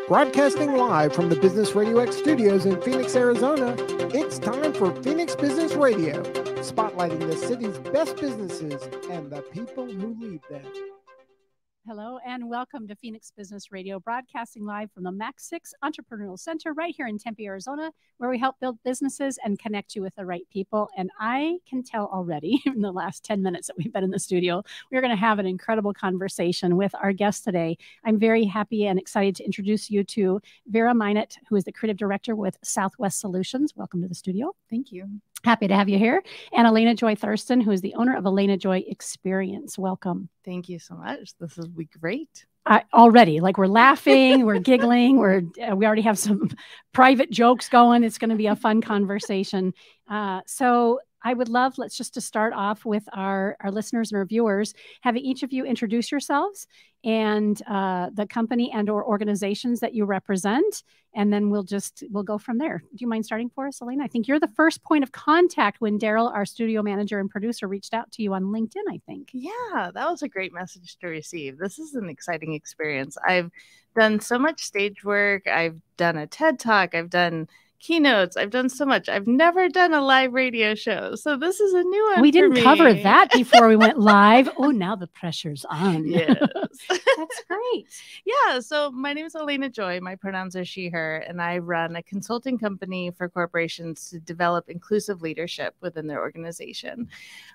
Broadcasting live from the Business RadioX studios in Phoenix, Arizona, it's time for Phoenix Business Radio, spotlighting the city's best businesses and the people who lead them. Hello and welcome to Phoenix Business Radio, broadcasting live from the Max 6 Entrepreneurial Center right here in Tempe, Arizona, where we help build businesses and connect you with the right people. And I can tell already in the last 10 minutes that we've been in the studio, we're going to have an incredible conversation with our guest today. I'm very happy and excited to introduce you to Vera Minot, who is the Creative Director with Southwest Solutions. Welcome to the studio. Thank you. Happy to have you here. And Elena Joy Thurston, who is the owner of Elena Joy Experience. Welcome. Thank you so much. This will be great. Already, like we're laughing, we're giggling, we already have some private jokes going. It's going to be a fun conversation. So I would love, let's just to start off with our listeners and our viewers, having each of you introduce yourselves and the company and or organizations that you represent. And then we'll go from there. Do you mind starting for us, Elena? I think you're the first point of contact when Daryl, our studio manager and producer, reached out to you on LinkedIn, I think. Yeah, that was a great message to receive. This is an exciting experience. I've done so much stage work. I've done a TED Talk. I've done keynotes. I've done so much. I've never done a live radio show. So this is a new one. We didn't cover that before we went live. Oh, now the pressure's on. Yes. That's great. Yeah. So my name is Elena Joy. My pronouns are she, her, and I run a consulting company for corporations to develop inclusive leadership within their organization.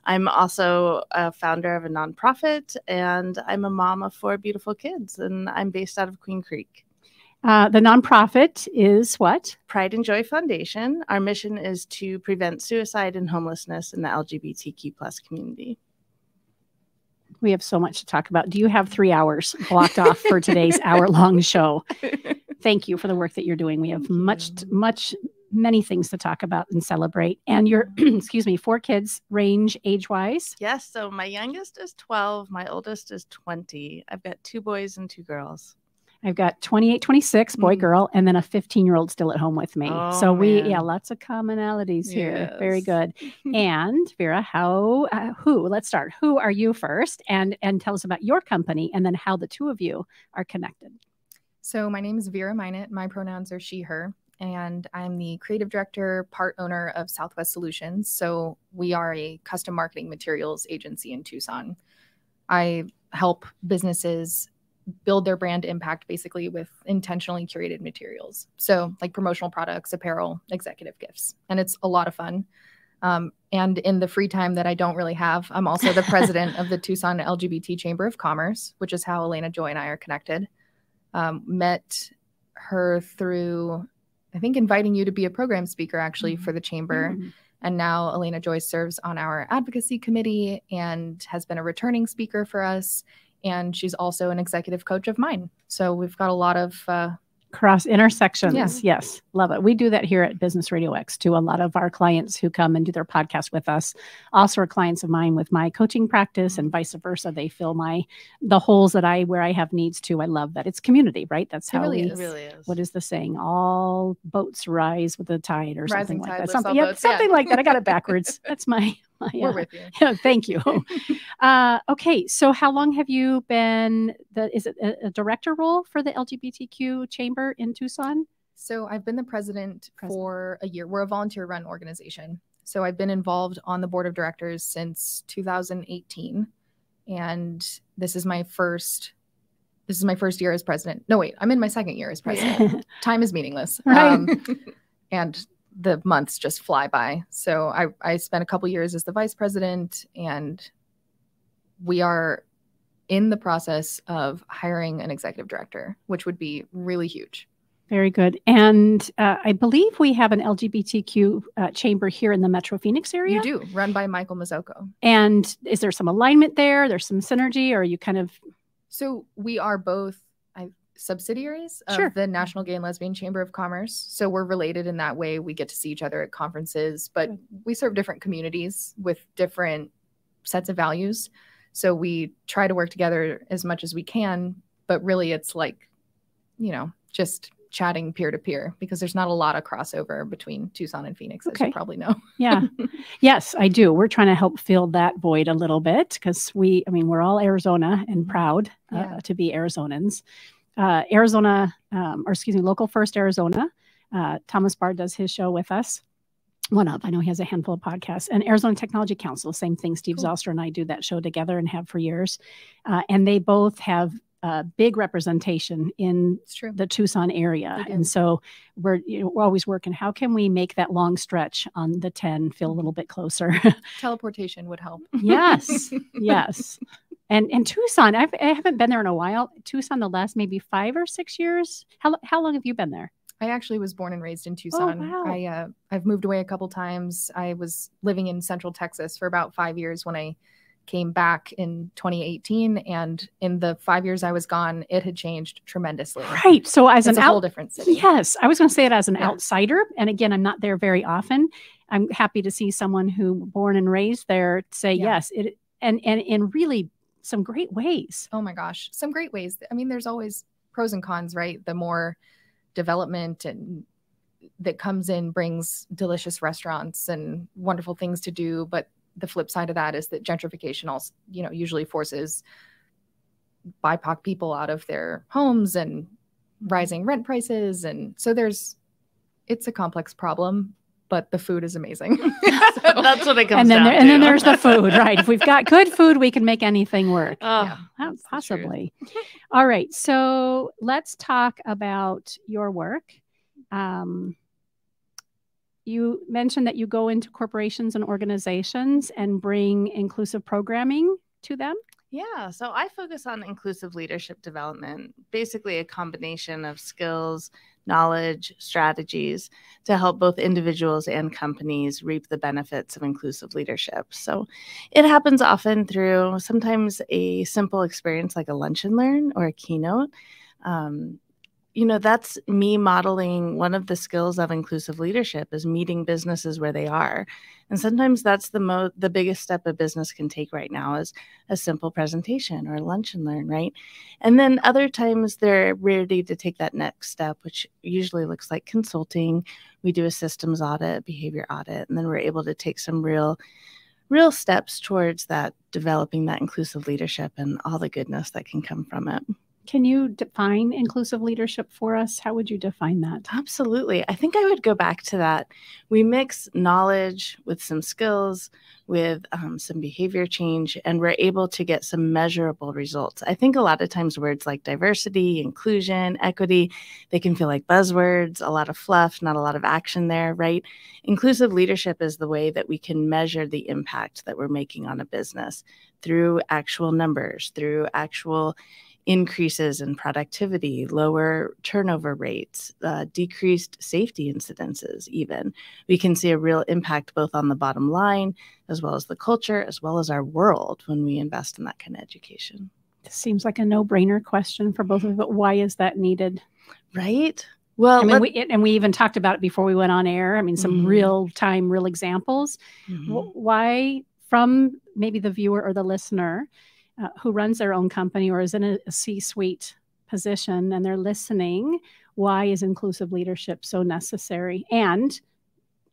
I'm also a founder of a nonprofit, and I'm a mom of 4 beautiful kids, and I'm based out of Queen Creek. The nonprofit is what? Pride and Joy Foundation. Our mission is to prevent suicide and homelessness in the LGBTQ+ community. We have so much to talk about. Do you have 3 hours blocked off for today's hour-long show? Thank you for the work that you're doing. We have many things to talk about and celebrate. And your, 4 kids range age-wise? Yes. So my youngest is 12. My oldest is 20. I've got 2 boys and 2 girls. I've got 28, 26, boy, girl, and then a 15-year-old still at home with me. Oh, so man. Lots of commonalities here. Yes. Very good. And Vera, let's start. Who are you first? And tell us about your company and then how the two of you are connected. So my name is Vera Minot. My pronouns are she, her, and I'm the creative director, part owner of Southwest Solutions. So we are a custom marketing materials agency in Tucson. I help businesses build their brand impact basically with intentionally curated materials. So like promotional products, apparel, executive gifts. And it's a lot of fun. And in the free time that I don't really have, I'm also the president of the Tucson LGBT Chamber of Commerce, which is how Elena Joy and I are connected. Met her through, I think, inviting you to be a program speaker actually for the chamber. Mm-hmm. And now Elena Joy serves on our advocacy committee and has been a returning speaker for us. And she's also an executive coach of mine. So we've got a lot of cross intersections. Yeah. Yes. Love it. We do that here at Business RadioX too. A lot of our clients who come and do their podcast with us also are clients of mine with my coaching practice and vice versa. They fill the holes that where I have needs too. I love that. It's community, right? That's how it really is. What is the saying? All boats rise with the tide or something like that. Something like that. I got it backwards. That's my We're with you. Yeah, thank you. Okay. So how long have you been, is it a director role for the LGBTQ chamber in Tucson? So I've been the president for a year. We're a volunteer run organization. So I've been involved on the board of directors since 2018. And this is my first year as president. No, wait, I'm in my second year as president. Time is meaningless. Right. And the months just fly by. So I spent a couple years as the vice president, and we are in the process of hiring an executive director, which would be really huge. Very good. And I believe we have an LGBTQ chamber here in the Metro Phoenix area. You do, run by Michael Mazzocco. And is there some alignment there? There's some synergy, or are you kind of? So we are both subsidiaries of the National Gay and Lesbian Chamber of Commerce. So we're related in that way. We get to see each other at conferences, but we serve different communities with different sets of values. So we try to work together as much as we can, but really it's like, just chatting peer to peer, because there's not a lot of crossover between Tucson and Phoenix, as you probably know. Yeah. Yes, I do. We're trying to help fill that void a little bit because we're all Arizona and proud to be Arizonans. Arizona, Local First Arizona. Thomas Bard does his show with us. I know he has a handful of podcasts. And Arizona Technology Council, same thing. Steve Zalster and I do that show together and have for years. And they both have big representation in the Tucson area. And so we're always working. How can we make that long stretch on the 10 feel a little bit closer? Teleportation would help. Yes. Yes. And Tucson, I haven't been there in a while. Tucson, the last maybe 5 or 6 years. How long have you been there? I actually was born and raised in Tucson. Oh, wow. I've moved away a couple times. I was living in Central Texas for about 5 years when I came back in 2018. And in the 5 years I was gone, it had changed tremendously. Right. So as it's a whole different city. Yes. I was going to say it as an outsider. And again, I'm not there very often. I'm happy to see someone who born and raised there say yes. And in really some great ways. Oh my gosh. Some great ways. I mean, there's always pros and cons, right? The more development and that comes in brings delicious restaurants and wonderful things to do, but the flip side of that is that gentrification also, usually forces BIPOC people out of their homes and rising rent prices, and so it's a complex problem, but the food is amazing. That's what it comes down to. And then there's the food, right? If we've got good food, we can make anything work. Possibly. All right. So let's talk about your work. You mentioned that you go into corporations and organizations and bring inclusive programming to them. Yeah, so I focus on inclusive leadership development, basically a combination of skills, knowledge, strategies to help both individuals and companies reap the benefits of inclusive leadership. So it happens often through sometimes a simple experience like a lunch and learn or a keynote. That's me modeling one of the skills of inclusive leadership is meeting businesses where they are. And sometimes that's the biggest step a business can take right now is a simple presentation or a lunch and learn, right? And then other times they're ready to take that next step, which usually looks like consulting. We do a systems audit, behavior audit, and then we're able to take some real steps towards that, developing that inclusive leadership and all the goodness that can come from it. Can you define inclusive leadership for us? How would you define that? Absolutely. I think I would go back to that. We mix knowledge with some skills, with some behavior change, and we're able to get some measurable results. I think a lot of times words like diversity, inclusion, equity, they can feel like buzzwords, a lot of fluff, not a lot of action there, right? Inclusive leadership is the way that we can measure the impact that we're making on a business through actual numbers, through actual increases in productivity, lower turnover rates, decreased safety incidences even. We can see a real impact both on the bottom line, as well as the culture, as well as our world when we invest in that kind of education. This seems like a no-brainer question for both of us, but why is that needed? Right? Well, we even talked about it before we went on air. I mean, some real examples. Why, from maybe the viewer or the listener, who runs their own company or is in a C-suite position and they're listening, why is inclusive leadership so necessary? And,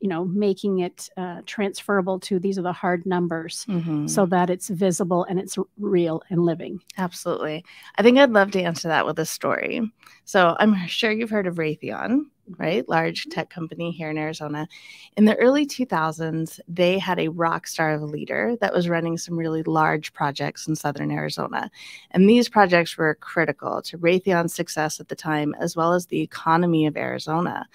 making it transferable to these are the hard numbers so that it's visible and it's real and living. Absolutely. I think I'd love to answer that with a story. So I'm sure you've heard of Raytheon, right? Large tech company here in Arizona. In the early 2000s, they had a rock star of a leader that was running some really large projects in Southern Arizona. And these projects were critical to Raytheon's success at the time, as well as the economy of Arizona.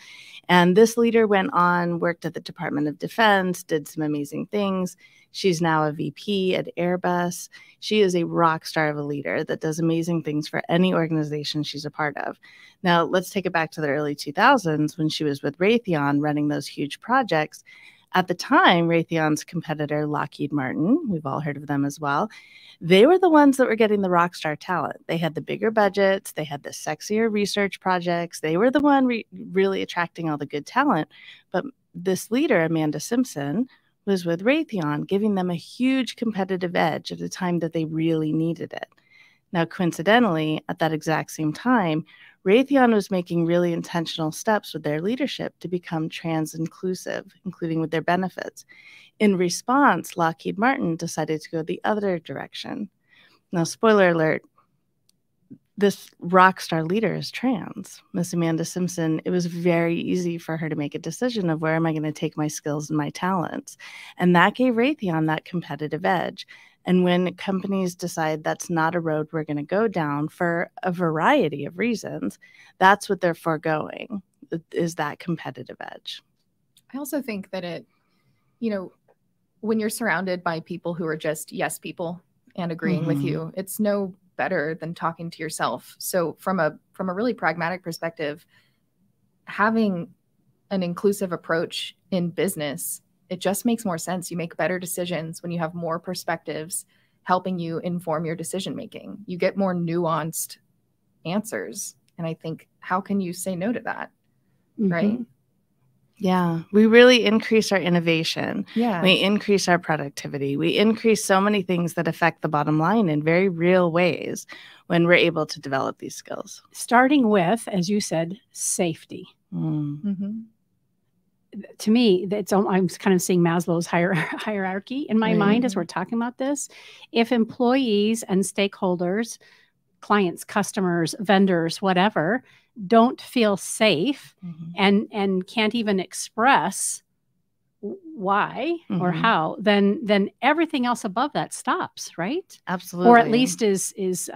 And this leader went on, worked at the Department of Defense, did some amazing things. She's now a VP at Airbus. She is a rock star of a leader that does amazing things for any organization she's a part of. Now, let's take it back to the early 2000s when she was with Raytheon running those huge projects. At the time, Raytheon's competitor, Lockheed Martin, we've all heard of them as well, they were the ones that were getting the rock star talent. They had the bigger budgets. They had the sexier research projects. They were the one really attracting all the good talent. But this leader, Amanda Simpson, was with Raytheon, giving them a huge competitive edge at a time that they really needed it. Now, coincidentally, at that exact same time, Raytheon was making really intentional steps with their leadership to become trans-inclusive, including with their benefits. In response, Lockheed Martin decided to go the other direction. Now, spoiler alert, this rock star leader is trans, Miss Amanda Simpson. It was very easy for her to make a decision of where am I going to take my skills and my talents. And that gave Raytheon that competitive edge. And when companies decide that's not a road we're going to go down for a variety of reasons, that's what they're foregoing, is that competitive edge. I also think that when you're surrounded by people who are just yes people and agreeing with you, it's no better than talking to yourself. So from a really pragmatic perspective, having an inclusive approach in business, it just makes more sense. You make better decisions when you have more perspectives helping you inform your decision making. You get more nuanced answers. And I think, how can you say no to that? Right? Yeah, we really increase our innovation. Yeah. We increase our productivity. We increase so many things that affect the bottom line in very real ways when we're able to develop these skills. Starting with, as you said, safety. To me, I'm kind of seeing Maslow's hierarchy in my mind as we're talking about this. If employees and stakeholders, clients, customers, vendors, whatever, don't feel safe and can't even express why or how, then everything else above that stops, right? Absolutely. Or at least is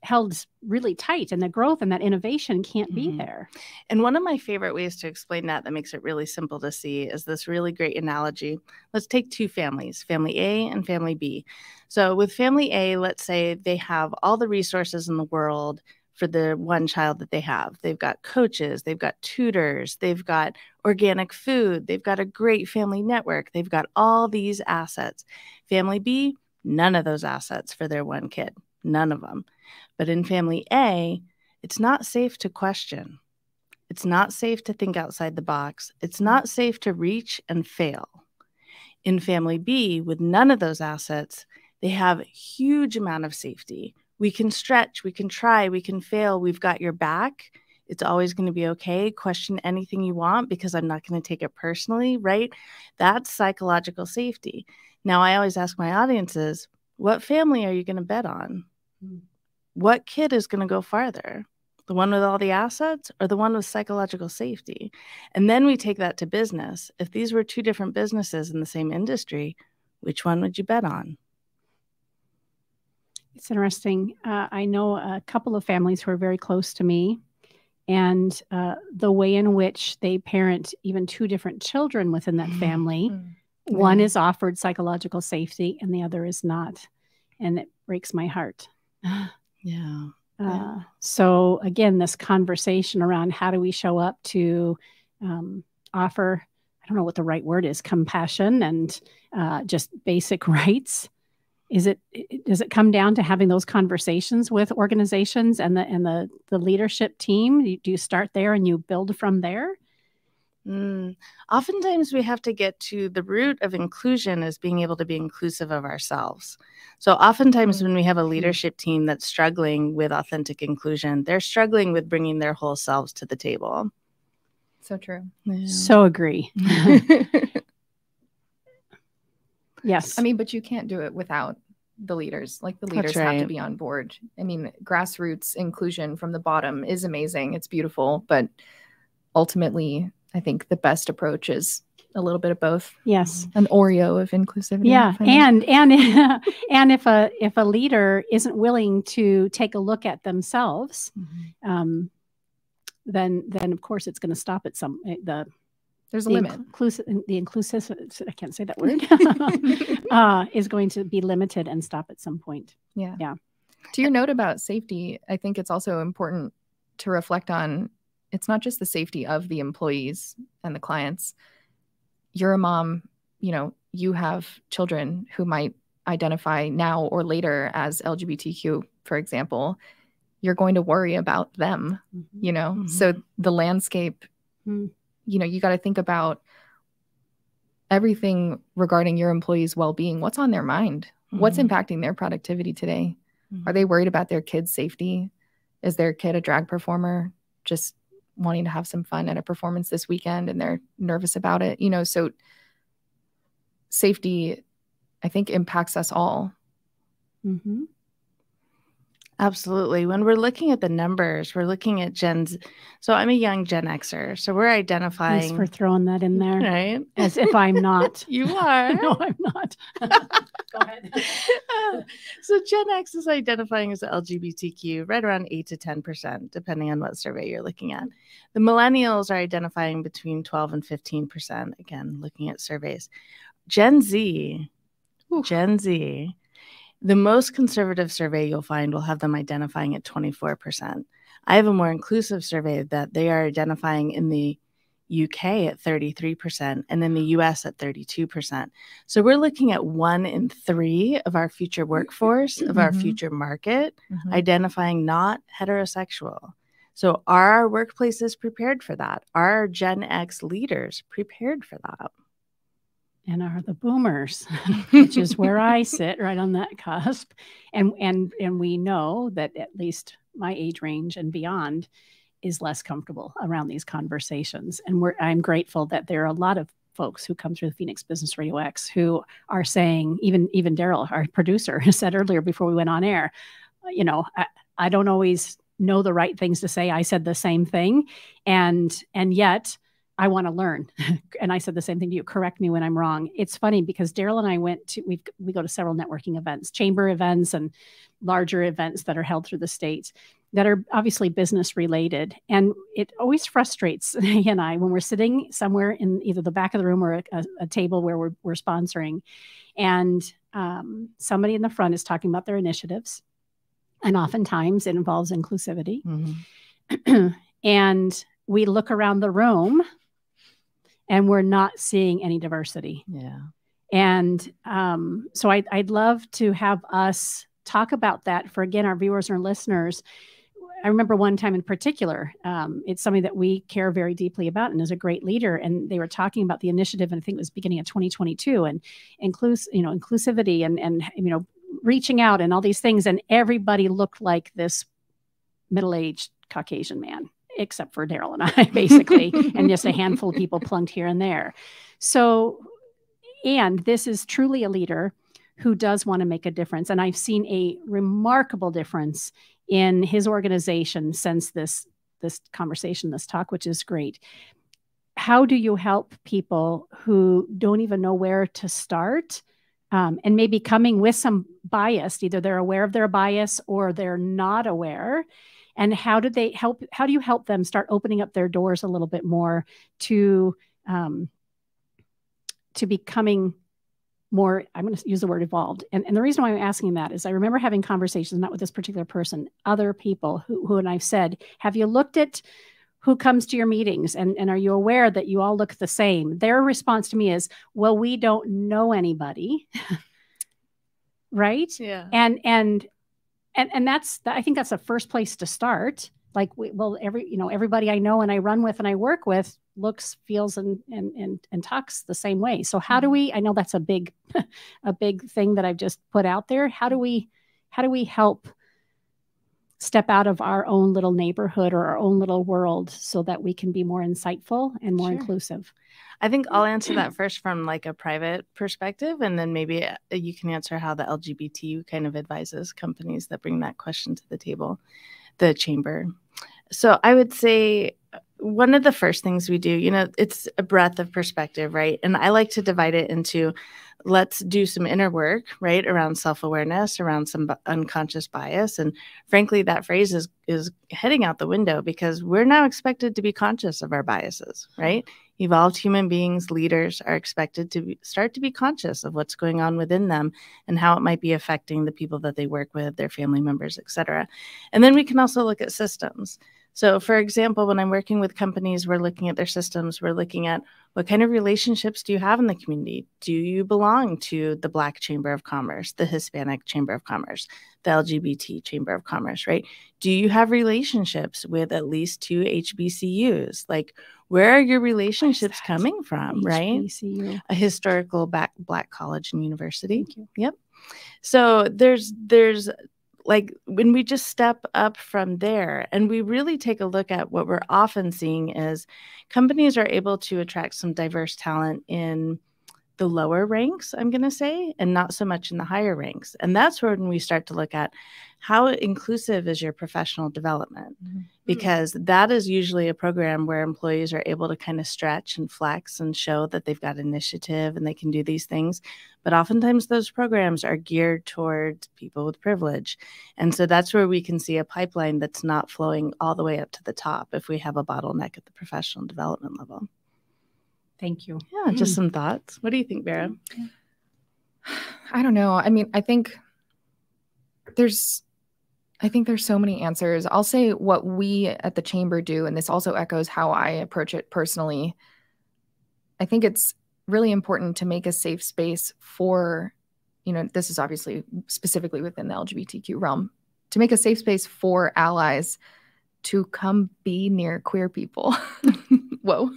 held really tight, and the growth and that innovation can't be there. And one of my favorite ways to explain that makes it really simple to see is this really great analogy. Let's take two families, family A and family B. So with family A, let's say they have all the resources in the world for the one child that they have. They've got coaches, they've got tutors, they've got organic food, they've got a great family network, they've got all these assets. Family B, none of those assets for their one kid, none of them. But in family A, it's not safe to question. It's not safe to think outside the box. It's not safe to reach and fail. In family B, with none of those assets, they have a huge amount of safety. We can stretch, we can try, we can fail. We've got your back. It's always going to be okay. Question anything you want because I'm not going to take it personally, right? That's psychological safety. Now, I always ask my audiences, what family are you going to bet on? What kid is going to go farther? The one with all the assets or the one with psychological safety? And then we take that to business. If these were two different businesses in the same industry, which one would you bet on? It's interesting. I know a couple of families who are very close to me, and the way in which they parent even two different children within that family, one is offered psychological safety and the other is not. And it breaks my heart. Yeah. So again, this conversation around how do we show up to offer, I don't know what the right word is, compassion and just basic rights. Does it come down to having those conversations with organizations and the leadership team? Do you start there and you build from there? Oftentimes we have to get to the root of inclusion as being able to be inclusive of ourselves. So oftentimes when we have a leadership team that's struggling with authentic inclusion, they're struggling with bringing their whole selves to the table. So true. Yeah. So agree. Yes. I mean, but you can't do it without the leaders. Like the leaders have to be on board. I mean, grassroots inclusion from the bottom is amazing. It's beautiful, but ultimately, I think the best approach is a little bit of both. Yes. An Oreo of inclusivity. Yeah. And if a leader isn't willing to take a look at themselves, then of course it's going to stop at there's a limit. The inclusive, I can't say that word, is going to be limited and stop at some point. Yeah. Yeah. To your note about safety, I think it's also important to reflect on, it's not just the safety of the employees and the clients. You're a mom, you have children who might identify now or later as LGBTQ, for example. You're going to worry about them, So the landscape, you got to think about everything regarding your employees' well-being. What's on their mind? What's impacting their productivity today? Are they worried about their kid's safety? Is their kid a drag performer just wanting to have some fun at a performance this weekend and they're nervous about it? So safety, I think, impacts us all. Absolutely. When we're looking at the numbers, we're looking at Gen's. So I'm a young Gen Xer. So we're identifying. Thanks for throwing that in there. Right. As if I'm not. You are. No, I'm not. Go ahead. So Gen X is identifying as LGBTQ right around 8 to 10%, depending on what survey you're looking at. The millennials are identifying between 12 and 15%, again, looking at surveys. Gen Z, the most conservative survey you'll find will have them identifying at 24%. I have a more inclusive survey that they are identifying in the UK at 33% and in the US at 32%. So we're looking at 1 in 3 of our future workforce, of our future market, identifying not heterosexual. So are our workplaces prepared for that? Are our Gen X leaders prepared for that? And are the boomers, which is where I sit, right on that cusp. And we know that at least my age range and beyond is less comfortable around these conversations. And I'm grateful that there are a lot of folks who come through the Phoenix Business Radio X who are saying, even Daryl, our producer, said earlier before we went on air, you know, I don't always know the right things to say. I said the same thing. And yet I want to learn. And I said the same thing to you. Correct me when I'm wrong. It's funny because Daryl and I we go to several networking events, chamber events and larger events that are held through the state that are obviously business related. And it always frustrates he and I when we're sitting somewhere in either the back of the room or a table where we're sponsoring. And somebody in the front is talking about their initiatives. And oftentimes it involves inclusivity. And we look around the room and we're not seeing any diversity. Yeah. And so I'd love to have us talk about that for, again, our viewers and our listeners. I remember one time in particular, it's something that we care very deeply about and is a great leader. And they were talking about the initiative, and I think it was beginning of 2022, and inclusivity and reaching out and all these things. And everybody looked like this middle-aged Caucasian man, except for Daryl and I, basically, and just a handful of people plunked here and there. So, and this is truly a leader who does want to make a difference. And I've seen a remarkable difference in his organization since this conversation, this talk, which is great. How do you help people who don't even know where to start, and maybe coming with some bias? Either they're aware of their bias or they're not aware. And how do you help them start opening up their doors a little bit more to becoming more, I'm going to use the word evolved. And the reason why I'm asking that is I remember having conversations, not with this particular person, other people who and I've said, have you looked at who comes to your meetings? And are you aware that you all look the same? Their response to me is, well, we don't know anybody. Right? Yeah. And I think that's the first place to start. Like, everybody I know and I run with and I work with looks, feels, and talks the same way. So how do we? I know that's a big thing that I've just put out there. How do we help step out of our own little neighborhood or our own little world so that we can be more insightful and more inclusive? I think I'll answer that first from like a private perspective, and then maybe you can answer how the LGBT kind of advises companies that bring that question to the table, the chamber. So I would say one of the first things we do, it's a breadth of perspective, right? And I like to divide it into, let's do some inner work, right, around self-awareness, around some unconscious bias. And frankly, that phrase is heading out the window because we're now expected to be conscious of our biases, right? Evolved human beings, leaders are expected to start to be conscious of what's going on within them and how it might be affecting the people that they work with, their family members, et cetera. And then we can also look at systems. So, for example, when I'm working with companies, we're looking at their systems. We're looking at what kind of relationships do you have in the community? Do you belong to the Black Chamber of Commerce, the Hispanic Chamber of Commerce, the LGBT Chamber of Commerce, right? Do you have relationships with at least 2 HBCUs? Like, where are your relationships coming from, HBCU. Right? A historical Black college and university. Thank you. Yep. So there's like when we just step up from there and we really take a look at what we're often seeing is companies are able to attract some diverse talent in the lower ranks, I'm going to say, and not so much in the higher ranks. And that's when we start to look at how inclusive is your professional development, because that is usually a program where employees are able to kind of stretch and flex and show that they've got initiative and they can do these things. But oftentimes those programs are geared towards people with privilege. And so that's where we can see a pipeline that's not flowing all the way up to the top if we have a bottleneck at the professional development level. Thank you. Yeah, just some thoughts. What do you think, Vera? I don't know. I mean, I think there's so many answers. I'll say what we at the Chamber do, and this also echoes how I approach it personally. I think it's really important to make a safe space for, this is obviously specifically within the LGBTQ realm, to make a safe space for allies to come be near queer people. Whoa.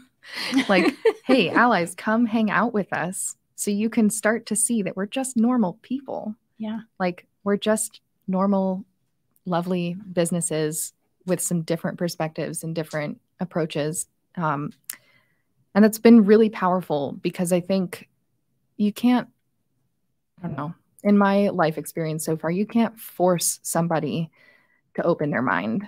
Like, hey, allies, come hang out with us so you can start to see that we're just normal people. Yeah. Like, we're just normal, lovely businesses with some different perspectives and different approaches. And it's been really powerful because I think you can't, I don't know, in my life experience so far, you can't force somebody to open their mind.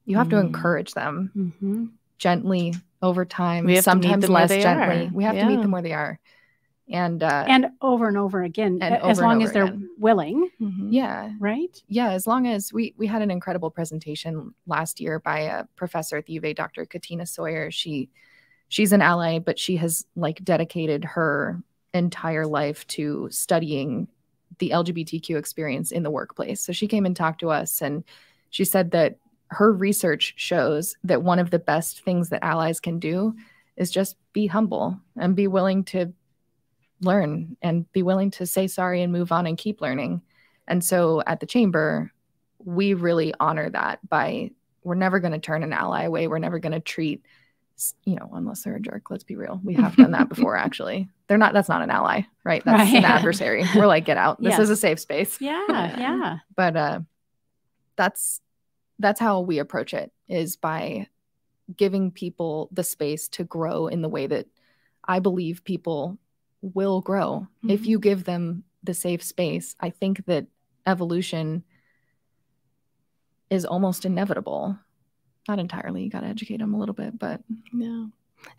You have to encourage them gently over time, sometimes less gently. We have to meet them where they are. And over and over again, as long as they're willing. Yeah. Right? Yeah. As long as we had an incredible presentation last year by a professor at the U of A, Dr. Katina Sawyer. She's an ally, but she has dedicated her entire life to studying the LGBTQ experience in the workplace. So she came and talked to us, and she said that her research shows that one of the best things that allies can do is just be humble and be willing to learn and be willing to say sorry and move on and keep learning. And so at the Chamber, we really honor that by, we're never going to turn an ally away. We're never going to treat, unless they're a jerk, let's be real. We have done that before, actually. That's not an ally, right? That's an adversary. We're like, get out. This is a safe space. Yeah. But that's how we approach it, is by giving people the space to grow in the way that I believe people will grow. If you give them the safe space, I think that evolution is almost inevitable. Not entirely. You got to educate them a little bit, but yeah.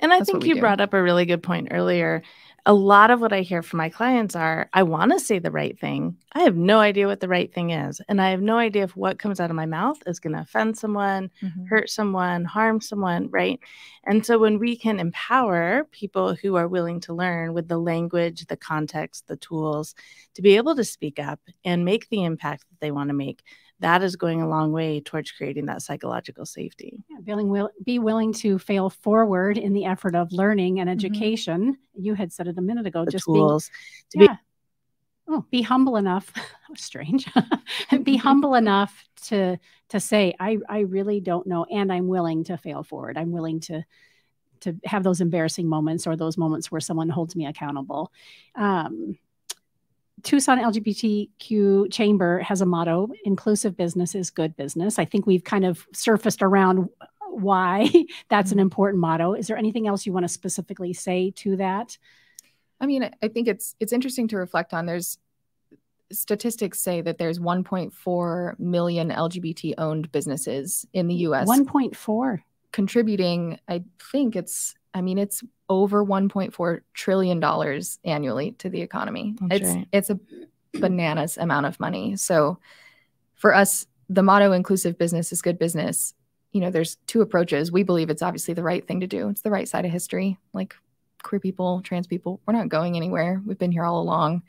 And I think you brought up a really good point earlier. A lot of what I hear from my clients are, I want to say the right thing. I have no idea what the right thing is. And I have no idea if what comes out of my mouth is going to offend someone, hurt someone, harm someone, right? And so when we can empower people who are willing to learn with the language, the context, the tools, to be able to speak up and make the impact that they want to make, that is going a long way towards creating that psychological safety. Yeah, be willing to fail forward in the effort of learning and education. You had said it a minute ago. The just tools be humble enough. That was strange. Be humble enough to say, I really don't know, and I'm willing to fail forward. I'm willing to have those embarrassing moments or those moments where someone holds me accountable. Tucson LGBTQ Chamber has a motto: inclusive business is good business. I think we've kind of surfaced around why that's an important motto. Is there anything else you want to specifically say to that? I mean, I think it's interesting to reflect on. There's statistics say that there's 1.4 million LGBT owned businesses in the US. 1.4 contributing, I think it's over $1.4 trillion annually to the economy. It's a bananas amount of money. So for us, the motto inclusive business is good business. There's two approaches. We believe it's obviously the right thing to do. It's the right side of history. Like, queer people, trans people, we're not going anywhere. We've been here all along.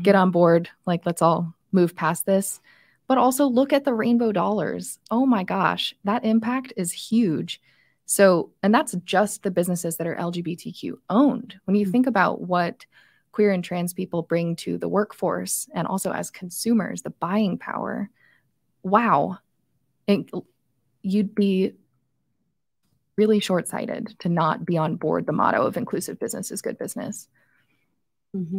Get on board. Like, let's all move past this. But also look at the rainbow dollars. Oh my gosh, that impact is huge. So, and that's just the businesses that are LGBTQ owned. When you think about what queer and trans people bring to the workforce, and also as consumers, the buying power, wow, you'd be really short-sighted to not be on board the motto of inclusive business is good business.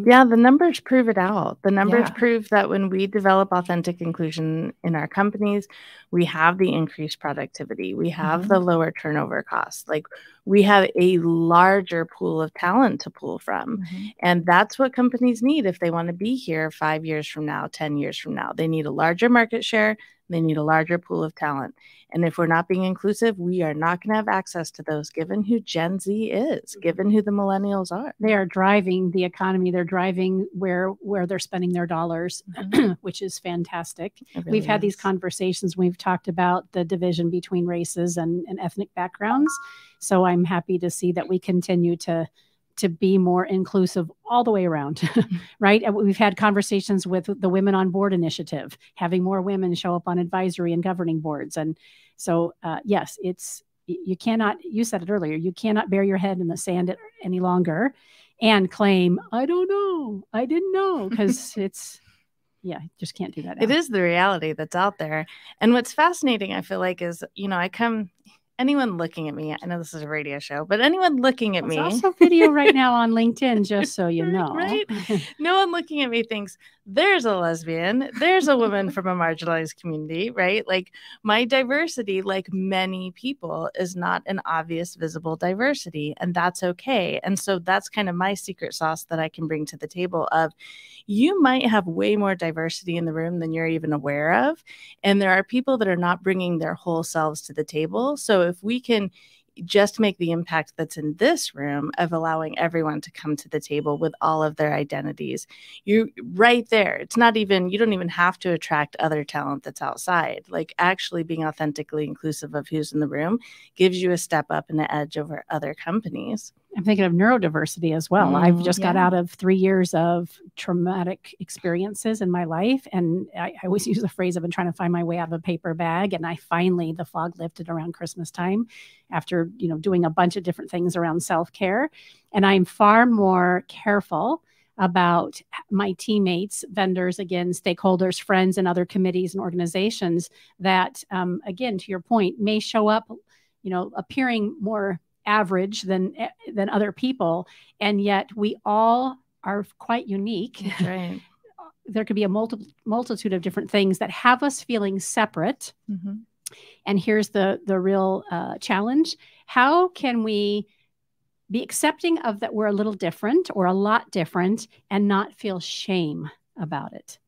Yeah, the numbers prove it out. The numbers Yeah. prove that when we develop authentic inclusion in our companies, we have the increased productivity. We have the lower turnover costs. Like, we have a larger pool of talent to pull from. And that's what companies need if they want to be here 5 years from now, 10 years from now. They need a larger market share. They need a larger pool of talent. And if we're not being inclusive, we are not going to have access to those, given who Gen Z is, given who the millennials are. They are driving the economy. They're driving where they're spending their dollars, which is fantastic. Really We've had these conversations. We've talked about the division between races and ethnic backgrounds. So I'm happy to see that we continue to be more inclusive all the way around, right? We've had conversations with the Women on Board initiative, having more women show up on advisory and governing boards. And so, yes, you cannot, you said it earlier, you cannot bury your head in the sand any longer and claim, I don't know, I didn't know, because yeah, just can't do that now. It is the reality that's out there. And what's fascinating, I feel like, is, anyone looking at me, I know this is a radio show, but anyone looking at me. There's also video right now on LinkedIn, just so you know. Right? No one looking at me thinks, there's a lesbian, there's a woman from a marginalized community, right? Like, my diversity, like many people, is not an obvious, visible diversity, and that's okay. And so that's kind of my secret sauce that I can bring to the table of, you might have way more diversity in the room than you're even aware of. And there are people that are not bringing their whole selves to the table. So if we can just make the impact that's in this room of allowing everyone to come to the table with all of their identities, you right there, it's not even, you don't even have to attract other talent that's outside. Like, actually being authentically inclusive of who's in the room gives you a step up and an edge over other companies. I'm thinking of neurodiversity as well. I've just got out of 3 years of traumatic experiences in my life. And I always use the phrase, I've been trying to find my way out of a paper bag. And I finally, the fog lifted around Christmas time after, doing a bunch of different things around self-care. And I'm far more careful about my teammates, vendors, again, stakeholders, friends, and other committees and organizations that, again, to your point, may show up, appearing more average than other people, and yet we all are quite unique. That's right. There could be a multitude of different things that have us feeling separate. And here's the real challenge: how can we be accepting of that we're a little different or a lot different and not feel shame about it?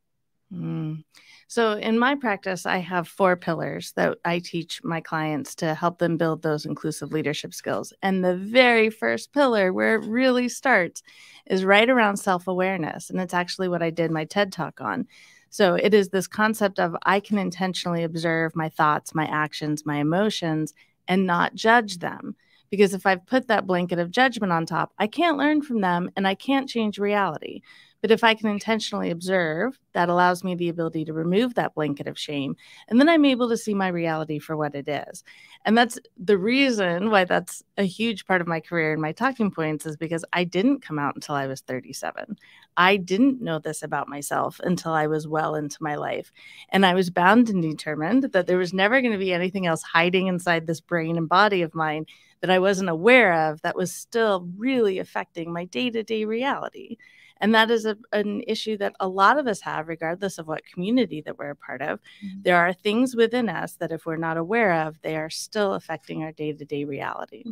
So in my practice, I have 4 pillars that I teach my clients to help them build those inclusive leadership skills. And the very first pillar, where it really starts, is right around self-awareness. And it's actually what I did my TED Talk on. So it is this concept of, I can intentionally observe my thoughts, my actions, my emotions, and not judge them. Because if I've put that blanket of judgment on top, I can't learn from them and I can't change reality. But if I can intentionally observe, that allows me the ability to remove that blanket of shame. And then I'm able to see my reality for what it is. And that's the reason why that's a huge part of my career and my talking points, is because I didn't come out until I was 37. I didn't know this about myself until I was well into my life. And I was bound and determined that there was never going to be anything else hiding inside this brain and body of mine that I wasn't aware of that was still really affecting my day-to-day reality. And that is an issue that a lot of us have, regardless of what community that we're a part of. There are things within us that, if we're not aware of, they are still affecting our day-to-day reality.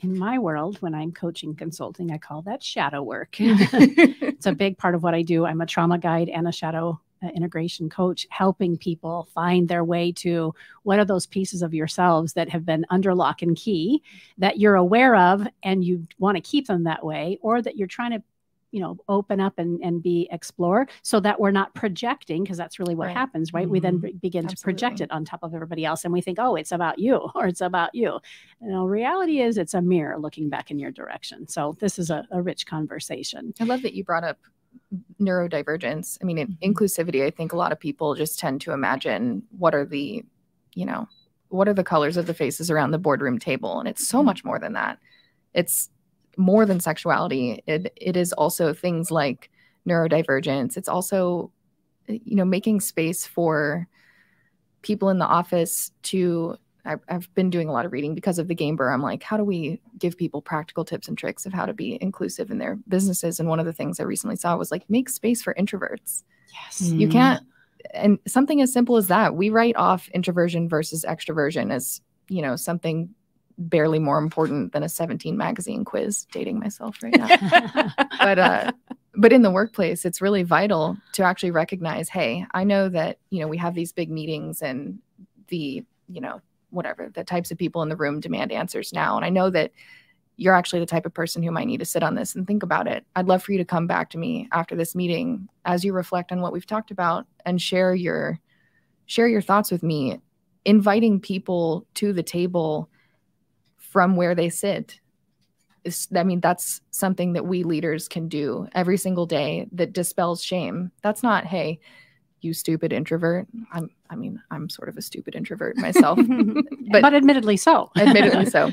In my world, when I'm coaching consulting, I call that shadow work. It's a big part of what I do. I'm a trauma guide and a shadow integration coach, helping people find their way to what are those pieces of yourselves that have been under lock and key that you're aware of and you want to keep them that way, or that you're trying to open up and explore, so that we're not projecting, because that's really what happens, right? We then begin to project it on top of everybody else, and we think, oh, it's about you, or it's about you. Reality is, it's a mirror looking back in your direction. So this is a rich conversation. I love that you brought up neurodivergence. I mean, in inclusivity, I think a lot of people just tend to imagine what are the colors of the faces around the boardroom table, and it's so much more than that. It's more than sexuality. It is also things like neurodivergence. It's also, making space for people in the office to I've been doing a lot of reading because of the Game Burr. I'm like, how do we give people practical tips and tricks of how to be inclusive in their businesses? And one of the things I recently saw was like, make space for introverts. Yes. You can't, and something as simple as that, we write off introversion versus extroversion as, you know, something barely more important than a 17 magazine quiz, dating myself right now. But in the workplace, it's really vital to actually recognize, hey, I know that, you know, we have these big meetings and the, you know, whatever, the types of people in the room demand answers now. And I know that you're actually the type of person who might need to sit on this and think about it. I'd love for you to come back to me after this meeting as you reflect on what we've talked about and share your thoughts with me, inviting people to the table from where they sit. I mean, that's something that we leaders can do every single day that dispels shame. That's not, hey, you stupid introvert. I'm sort of a stupid introvert myself, but admittedly so. Admittedly so.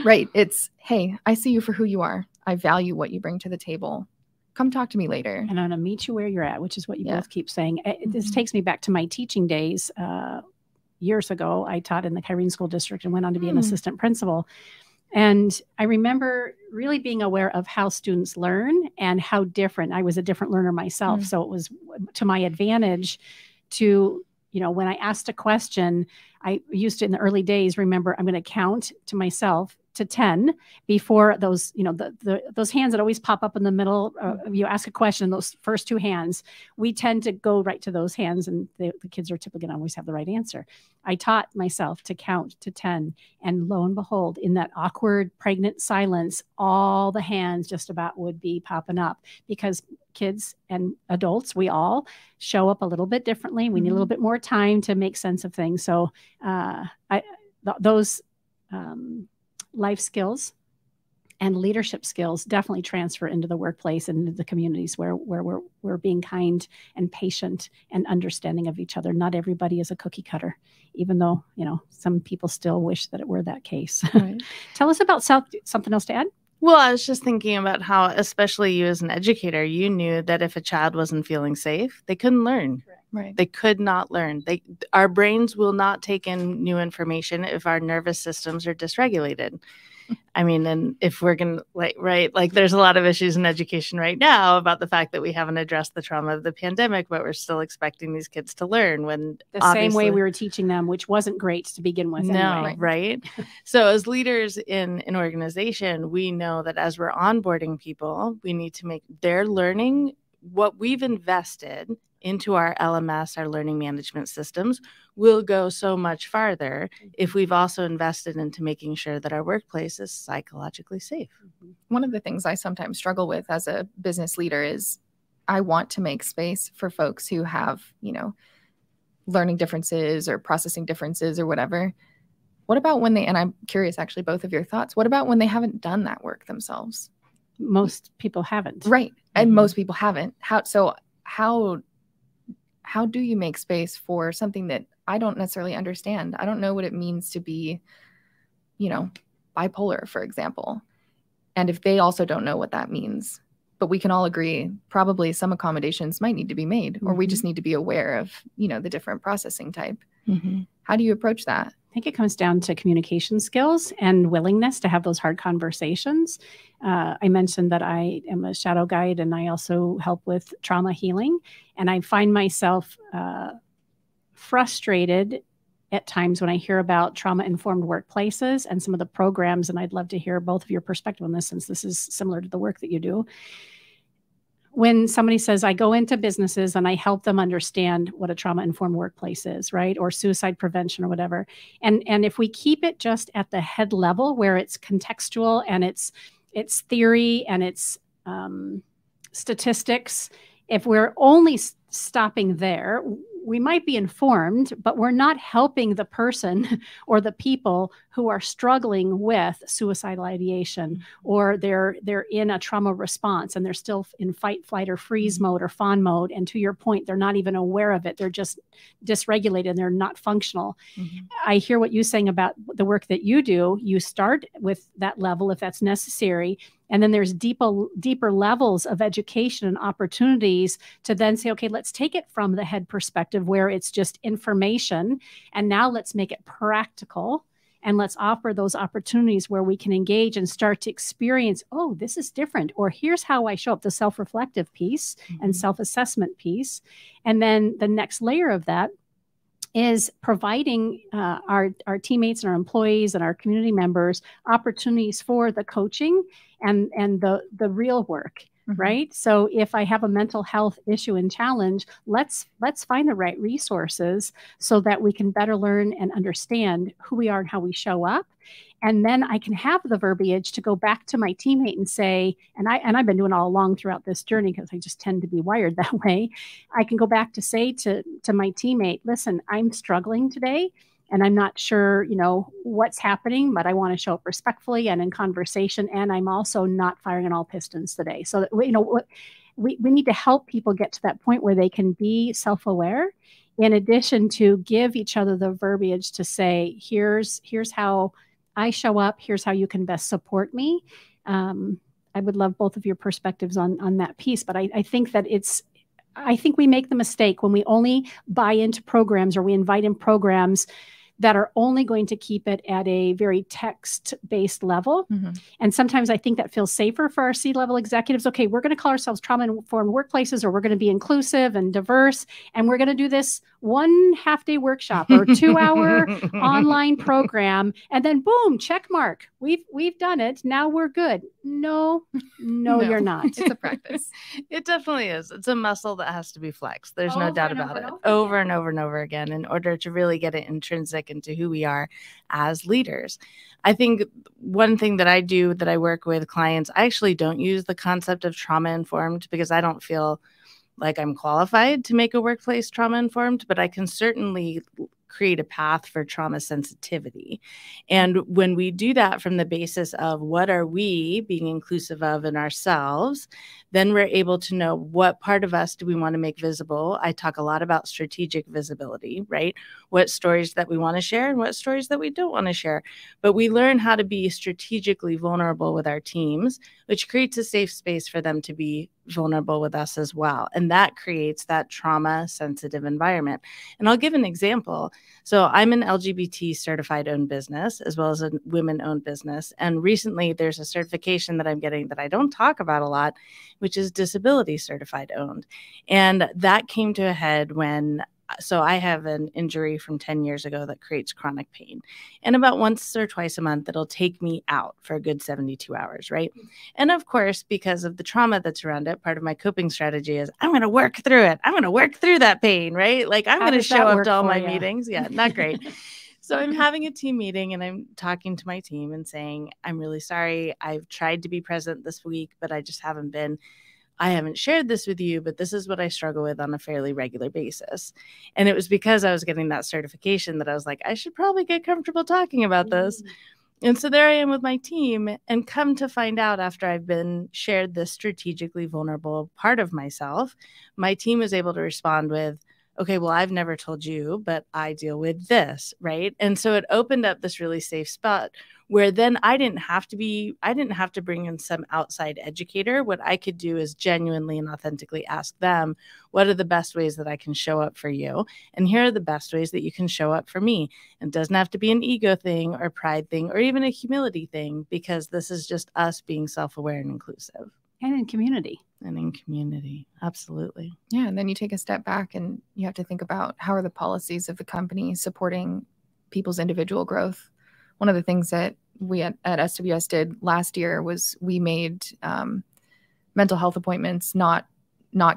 Right. It's, hey, I see you for who you are. I value what you bring to the table. Come talk to me later. And I'm going to meet you where you're at, which is what you both keep saying. This takes me back to my teaching days. Years ago, I taught in the Kyrene School District and went on to be an assistant principal. And I remember really being aware of how students learn and how different. I was a different learner myself. So it was to my advantage to, you know, when I asked a question, I used to in the early days, remember, I'm going to count to myself to 10 before those, you know, those hands that always pop up in the middle. You ask a question, those first two hands, we tend to go right to those hands, and the kids are typically going to always have the right answer. I taught myself to count to 10, and lo and behold, in that awkward, pregnant silence, all the hands just about would be popping up, because kids and adults, we all show up a little bit differently. We need a little bit more time to make sense of things. So those life skills and leadership skills definitely transfer into the workplace and into the communities where we're being kind and patient and understanding of each other. Not everybody is a cookie cutter, even though, you know, some people still wish that it were that case. Right. Tell us about something else to add. Well, I was just thinking about how, especially you as an educator, you knew that if a child wasn't feeling safe, they couldn't learn. Right. They could not learn. Our brains will not take in new information if our nervous systems are dysregulated. I mean, and if we're going to like there's a lot of issues in education right now about the fact that we haven't addressed the trauma of the pandemic, but we're still expecting these kids to learn when the same way we were teaching them, which wasn't great to begin with. No, anyway. Right. So as leaders in an organization, we know that as we're onboarding people, we need to make their learning, what we've invested into our LMS, our learning management systems, will go so much farther if we've also invested into making sure that our workplace is psychologically safe. One of the things I sometimes struggle with as a business leader is I want to make space for folks who have, you know, learning differences or processing differences or whatever. What about when and I'm curious actually both of your thoughts, what about when they haven't done that work themselves? Most people haven't. Right. And most people haven't. How do you make space for something that I don't necessarily understand? I don't know what it means to be, you know, bipolar, for example. And if they also don't know what that means, but we can all agree, probably some accommodations might need to be made, or we just need to be aware of, you know, the different processing type. How do you approach that? I think it comes down to communication skills and willingness to have those hard conversations. I mentioned that I am a shadow guide, and I also help with trauma healing. And I find myself frustrated at times when I hear about trauma-informed workplaces and some of the programs, and I'd love to hear both of your perspective on this, since this is similar to the work that you do. When somebody says, I go into businesses and I help them understand what a trauma-informed workplace is, right? Or suicide prevention or whatever. And if we keep it just at the head level where it's contextual and it's theory and it's statistics, if we're only stopping there, we might be informed, but we're not helping the person or the people who are struggling with suicidal ideation, or they're in a trauma response and they're still in fight, flight, or freeze mode or fawn mode. And to your point, they're not even aware of it. They're just dysregulated and they're not functional. I hear what you're saying about the work that you do. You start with that level if that's necessary, And then there's deeper levels of education and opportunities to then say, okay, let's take it from the head perspective where it's just information. And now let's make it practical. And let's offer those opportunities where we can engage and start to experience, oh, this is different. Or here's how I show up, the self-reflective piece and self-assessment piece. And then the next layer of that is providing our teammates and our employees and our community members opportunities for the coaching and the real work, right? So if I have a mental health issue and challenge, let's find the right resources so that we can better learn and understand who we are and how we show up. And then I can have the verbiage to go back to my teammate and say, and I've been doing all along throughout this journey because I just tend to be wired that way. I can go back to say to my teammate, listen, I'm struggling today and I'm not sure, what's happening, but I want to show up respectfully and in conversation. And I'm also not firing on all pistons today. So, we need to help people get to that point where they can be self-aware, in addition to give each other the verbiage to say, here's how I show up. Here's how you can best support me. I would love both of your perspectives on that piece, but I think that I think we make the mistake when we only buy into programs or we invite in programs that are only going to keep it at a very text-based level. And sometimes I think that feels safer for our C-level executives. Okay, we're going to call ourselves trauma-informed workplaces, or we're going to be inclusive and diverse, and we're going to do this 1 half-day workshop or 2-hour online program, and then boom, check mark. We've done it. Now we're good. No, you're not. It's a practice. It definitely is. It's a muscle that has to be flexed. There's no Over doubt and about over it. and Over and over and over again, in order to really get it intrinsic into who we are as leaders. I think one thing that I do that I work with clients, I actually don't use the concept of trauma informed because I don't feel like I'm qualified to make a workplace trauma informed, but I can certainly create a path for trauma sensitivity. And when we do that from the basis of what are we being inclusive of in ourselves, then we're able to know what part of us do we want to make visible. I talk a lot about strategic visibility, right? What stories that we want to share and what stories that we don't want to share. But we learn how to be strategically vulnerable with our teams, which creates a safe space for them to be vulnerable with us as well. And that creates that trauma sensitive environment. And I'll give an example. So I'm an LGBT certified owned business as well as a women owned business. And recently there's a certification that I'm getting that I don't talk about a lot, which is disability certified owned. And that came to a head so I have an injury from 10 years ago that creates chronic pain. And about once or twice a month, it'll take me out for a good 72 hours, right? And of course, because of the trauma that's around it, part of my coping strategy is I'm going to work through it. I'm going to work through that pain, right? Like I'm going to show up to all my meetings. Yeah, not great. So I'm having a team meeting and I'm talking to my team and saying, I'm really sorry. I've tried to be present this week, but I just haven't been. I haven't shared this with you, but this is what I struggle with on a fairly regular basis. And it was because I was getting that certification that I was like, I should probably get comfortable talking about this. And so there I am with my team, and come to find out after I've been shared this strategically vulnerable part of myself, my team was able to respond with, okay, well, I've never told you, but I deal with this, right? And so it opened up this really safe spot where then I didn't have to bring in some outside educator. What I could do is genuinely and authentically ask them, what are the best ways that I can show up for you? And here are the best ways that you can show up for me. It doesn't have to be an ego thing or pride thing or even a humility thing, because this is just us being self-aware and inclusive. And in community. Absolutely. Yeah. And then you take a step back and you have to think about how are the policies of the company supporting people's individual growth. One of the things that we at SWS did last year was we made mental health appointments not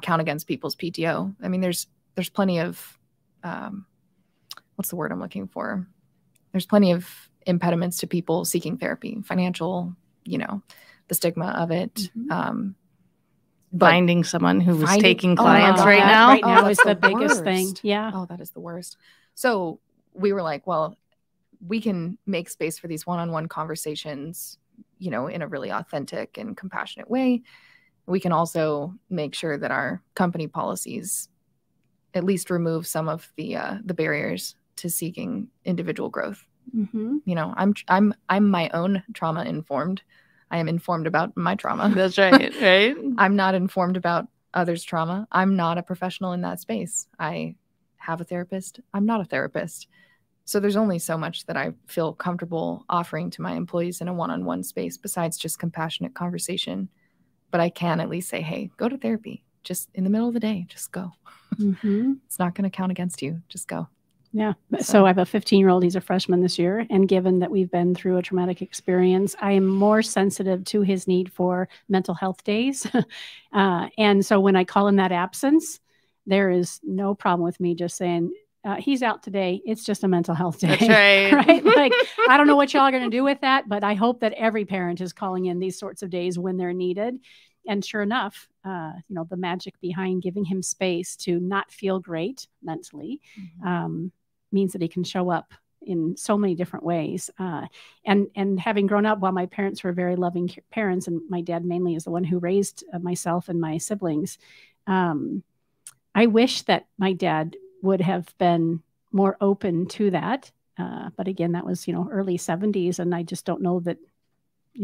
count against people's PTO. I mean, there's plenty of what's the word I'm looking for? There's plenty of impediments to people seeking therapy, financial, the stigma of it. Finding someone who was taking clients right now. Right now is the biggest thing. Yeah. Oh, that is the worst. So we were like, well, we can make space for these one-on-one conversations, in a really authentic and compassionate way. We can also make sure that our company policies at least remove some of the barriers to seeking individual growth. I'm my own trauma informed I am informed about my trauma. That's right. Right. I'm not informed about others' trauma. I'm not a professional in that space. I have a therapist. I'm not a therapist. So there's only so much that I feel comfortable offering to my employees in a one-on-one space besides just compassionate conversation. But I can at least say, hey, go to therapy. Just in the middle of the day, just go. It's not going to count against you. Just go. Yeah. So I have a 15-year-old. He's a freshman this year. And given that we've been through a traumatic experience, I am more sensitive to his need for mental health days. And so when I call in that absence, there is no problem with me just saying, he's out today. It's just a mental health day. That's right. Right? Like, I don't know what y'all are going to do with that, but I hope that every parent is calling in these sorts of days when they're needed. And sure enough, the magic behind giving him space to not feel great mentally means that he can show up in so many different ways. And having grown up while my parents were very loving parents, and my dad mainly is the one who raised myself and my siblings, I wish that my dad would have been more open to that. But again, that was, early 70s. And I just don't know that,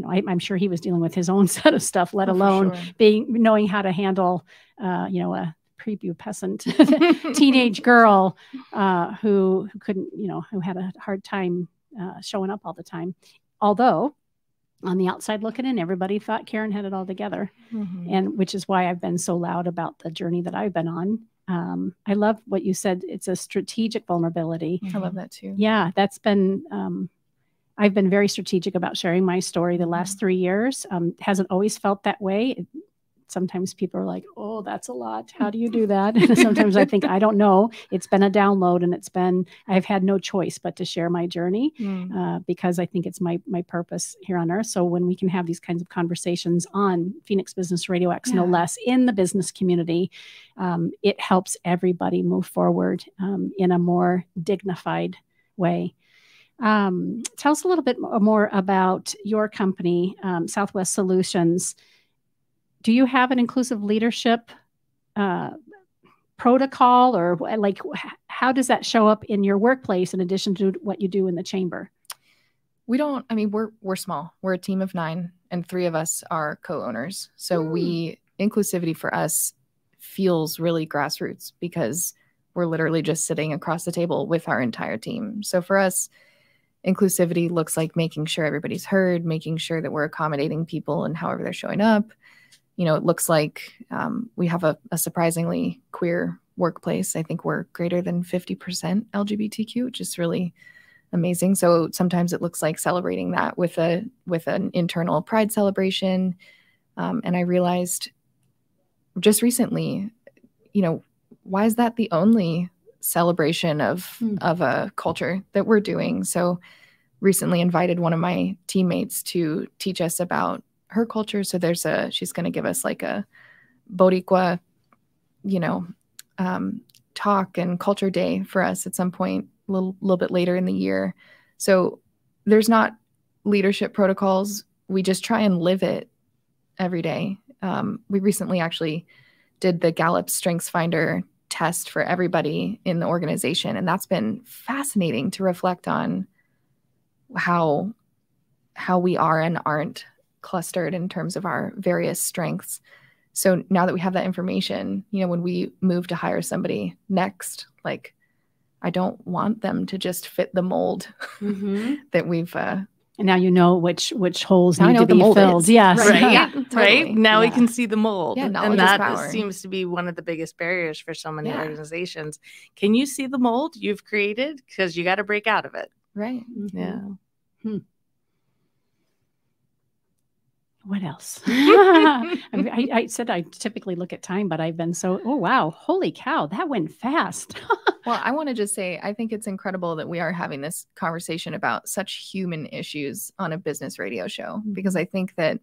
I'm sure he was dealing with his own set of stuff, let alone knowing how to handle, a prepubescent teenage girl who couldn't, who had a hard time showing up all the time. Although on the outside looking in, everybody thought Karen had it all together. And which is why I've been so loud about the journey that I've been on. I love what you said. It's a strategic vulnerability. I love that too. Yeah, that's been, I've been very strategic about sharing my story the last 3 years. Hasn't always felt that way. Sometimes people are like, oh, that's a lot. How do you do that? And sometimes I think, I don't know. It's been a download, and I've had no choice but to share my journey because I think it's my purpose here on earth. So when we can have these kinds of conversations on Phoenix Business RadioX, no less, in the business community, it helps everybody move forward in a more dignified way. Tell us a little bit more about your company, Southwest Solutions. Do you have an inclusive leadership protocol, or like how does that show up in your workplace in addition to what you do in the chamber? We don't, we're small. We're a team of 9 and 3 of us are co-owners. So inclusivity for us feels really grassroots because we're literally just sitting across the table with our entire team. So for us, inclusivity looks like making sure everybody's heard, making sure that we're accommodating people and however they're showing up. It looks like we have a surprisingly queer workplace. I think we're greater than 50% LGBTQ, which is really amazing. So sometimes it looks like celebrating that with an internal pride celebration. And I realized just recently, why is that the only celebration of a culture that we're doing? So recently invited one of my teammates to teach us about her culture. So she's going to give us like a Boricua, talk and culture day for us at some point, a little bit later in the year. So there's not leadership protocols. We just try and live it every day. We recently actually did the Gallup Strengths Finder test for everybody in the organization. And that's been fascinating to reflect on how we are and aren't clustered in terms of our various strengths. So now that we have that information, when we move to hire somebody next, like I don't want them to just fit the mold that we've and now which holes need to be filled. Yes. Right. Yeah, totally. Right. Now we can see the mold. Yeah, and that seems to be one of the biggest barriers for so many organizations. Can you see the mold you've created? Because you got to break out of it. Right. Yeah. What else? I said I typically look at time, but I've been oh, wow. Holy cow. That went fast. Well, I want to just say, I think it's incredible that we are having this conversation about such human issues on a business radio show, because I think that,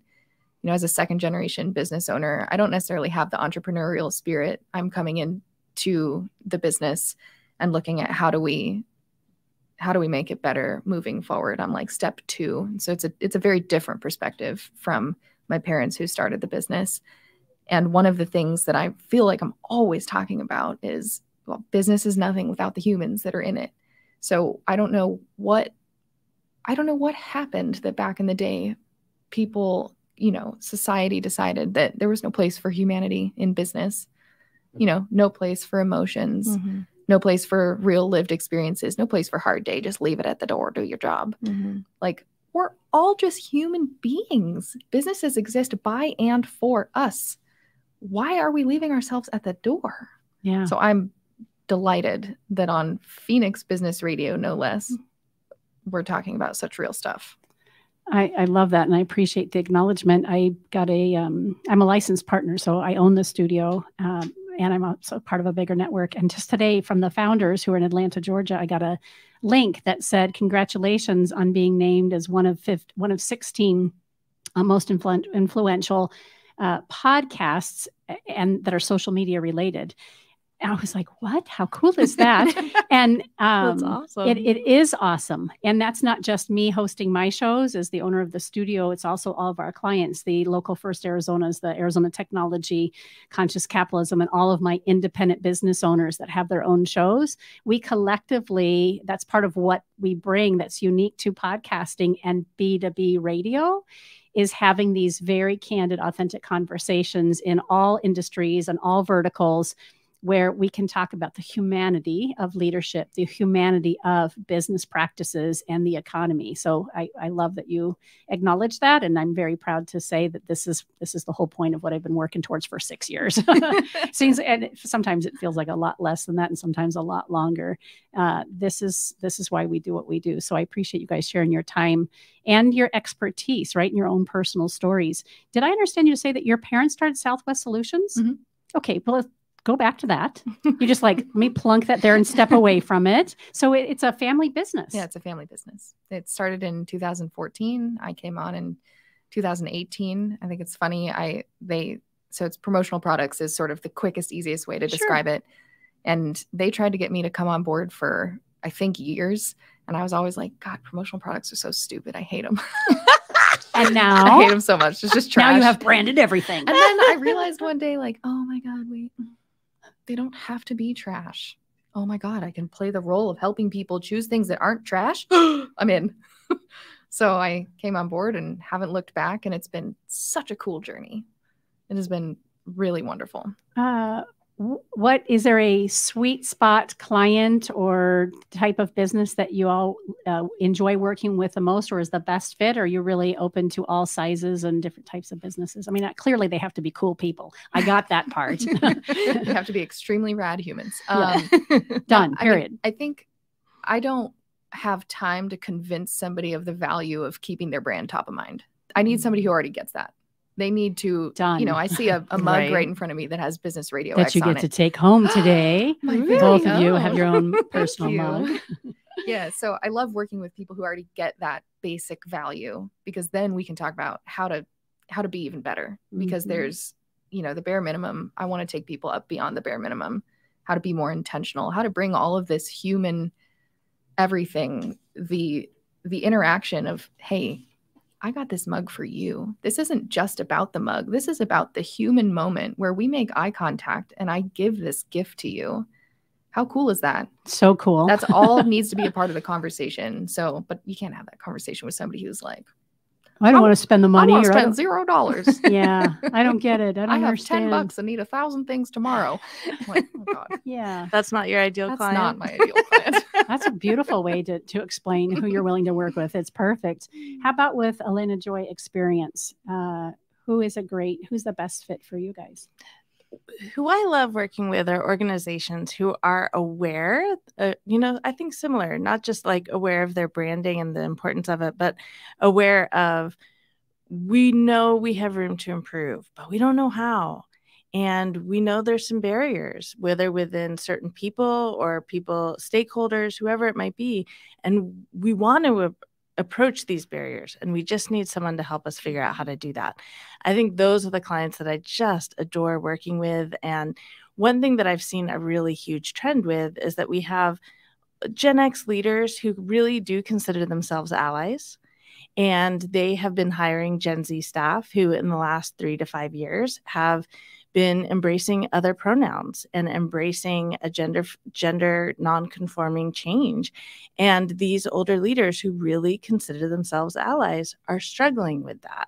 as a second generation business owner, I don't necessarily have the entrepreneurial spirit. I'm coming into the business and looking at how do we make it better moving forward? I'm like step 2. So it's a very different perspective from my parents who started the business. And one of the things that I feel like I'm always talking about is, well, business is nothing without the humans that are in it. So I don't know what happened that back in the day people, society decided that there was no place for humanity in business, no place for emotions, no place for real lived experiences, no place for hard day. Just leave it at the door, do your job. Like, we're all just human beings. Businesses exist by and for us. Why are we leaving ourselves at the door? Yeah. So I'm delighted that on Phoenix Business Radio, no less, we're talking about such real stuff. I love that, and I appreciate the acknowledgement. I got I'm a licensed partner, so I own the studio, and I'm also part of a bigger network. And just today, from the founders who are in Atlanta, Georgia, I got a link that said, "Congratulations on being named as one of 16 most influential podcasts and that are social media related." And I was like, what? How cool is that? And That's awesome. It is awesome. And that's not just me hosting my shows as the owner of the studio. It's also all of our clients, the Local First Arizonas, the Arizona Technology, Conscious Capitalism, and all of my independent business owners that have their own shows. We collectively, that's part of what we bring that's unique to podcasting and B2B radio, is having these very candid, authentic conversations in all industries and all verticals, where we can talk about the humanity of leadership, the humanity of business practices, and the economy. So I love that you acknowledge that, and I'm very proud to say that this is the whole point of what I've been working towards for 6 years. And sometimes it feels like a lot less than that, and sometimes a lot longer. This is why we do what we do. So I appreciate you guys sharing your time and your expertise, right, in your own personal stories. Did I understand you to say that your parents started Southwest Solutions? Mm-hmm. Okay, well, go back to that. You just let me plunk that there and step away from it. So it's a family business. Yeah, it's a family business. It started in 2014. I came on in 2018. I think it's funny. So it's promotional products is sort of the quickest, easiest way to describe it. And they tried to get me to come on board for, I think, years. And I was always like, God, promotional products are so stupid. I hate them. And now I hate them so much. It's just trash. Now you have branded everything. And then I realized one day, like, oh my God, wait. They don't have to be trash. Oh my God, I can play the role of helping people choose things that aren't trash. I'm in. So I came on board and haven't looked back, and it's been such a cool journey. It has been really wonderful. What is there a sweet spot client or type of business that you all enjoy working with the most, or is the best fit? Or are you really open to all sizes and different types of businesses? I mean, clearly they have to be cool people. I got that part. They have to be extremely rad humans. Done. Period. I think I don't have time to convince somebody of the value of keeping their brand top of mind. I need somebody who already gets that. They need to, I see a mug right in front of me that has Business Radio that X you on get it. to take home today. Both of you have your own personal mug. Yeah, so I love working with people who already get that basic value, because then we can talk about how to be even better. Because there's, the bare minimum. I want to take people up beyond the bare minimum. How to be more intentional. How to bring all of this human everything, the interaction of, hey, I got this mug for you. This isn't just about the mug. This is about the human moment where we make eye contact and I give this gift to you. How cool is that? So cool. That's all needs to be a part of the conversation. So, but you can't have that conversation with somebody who's like, I don't want to spend the money. I want to spend $0. Yeah, I I don't get it. I understand. have $10 and need 1,000 things tomorrow. I'm like, oh God. Yeah. That's not your ideal client. That's not my ideal client. That's a beautiful way to explain who you're willing to work with. It's perfect. How about with Elena Joy Experience? Who's the best fit for you guys? Who I love working with are organizations who are aware, I think similar, not just like aware of their branding and the importance of it, but aware of, we know we have room to improve, but we don't know how. And we know there's some barriers, whether within certain people or stakeholders, whoever it might be. And we want to approach these barriers, and we just need someone to help us figure out how to do that. I think those are the clients that I just adore working with. And one thing that I've seen a really huge trend with is that we have Gen X leaders who really do consider themselves allies. And they have been hiring Gen Z staff who in the last 3 to 5 years have been embracing other pronouns and embracing a gender non-conforming change. And these older leaders who really consider themselves allies are struggling with that.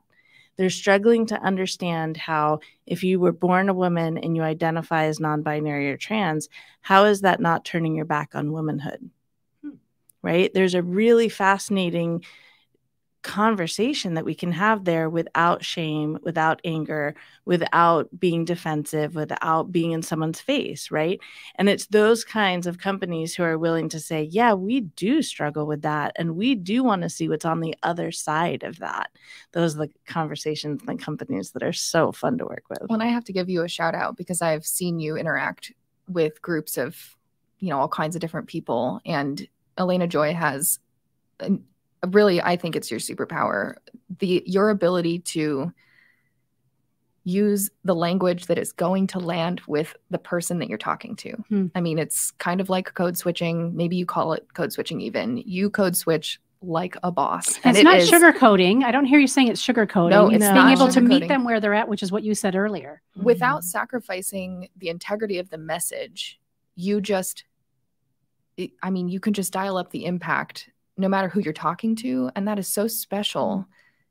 They're struggling to understand how, if you were born a woman and you identify as non-binary or trans, how is that not turning your back on womanhood? Right? There's a really fascinating conversation that we can have there without shame, without anger, without being defensive, without being in someone's face, right? And it's those kinds of companies who are willing to say, yeah, we do struggle with that, and we do want to see what's on the other side of that. Those are the conversations and companies that are so fun to work with. Well, and I have to give you a shout out because I've seen you interact with groups of, all kinds of different people, and Elena Joy has really, I think it's your superpower, your ability to use the language that is going to land with the person that you're talking to. I mean, it's kind of like code switching. Maybe you call it code switching even. You code switch like a boss. And it's not sugarcoating. I don't hear you saying it's sugarcoating. No, it's being able to meet them where they're at, which is what you said earlier. Without sacrificing the integrity of the message, you can just dial up the impact no matter who you're talking to. And that is so special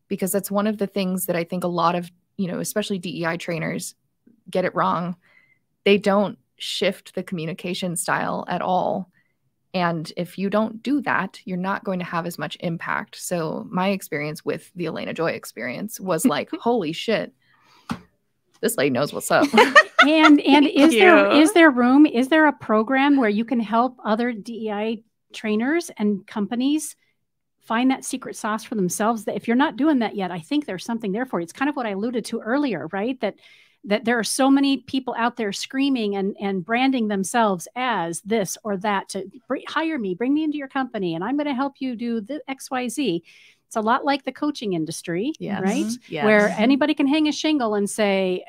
because that's one of the things that I think a lot of, especially DEI trainers get it wrong. They don't shift the communication style at all. And if you don't do that, you're not going to have as much impact. So my experience with the Elena Joy experience was like, holy shit, this lady knows what's up. And is there room? Is there a program where you can help other DEI trainers and companies find that secret sauce for themselves? That if you're not doing that yet, I think there's something there for you. It's kind of what I alluded to earlier, right? That there are so many people out there screaming and branding themselves as this or that to hire me, bring me into your company, and I'm going to help you do the XYZ. It's a lot like the coaching industry, right? Yes. Where anybody can hang a shingle and say,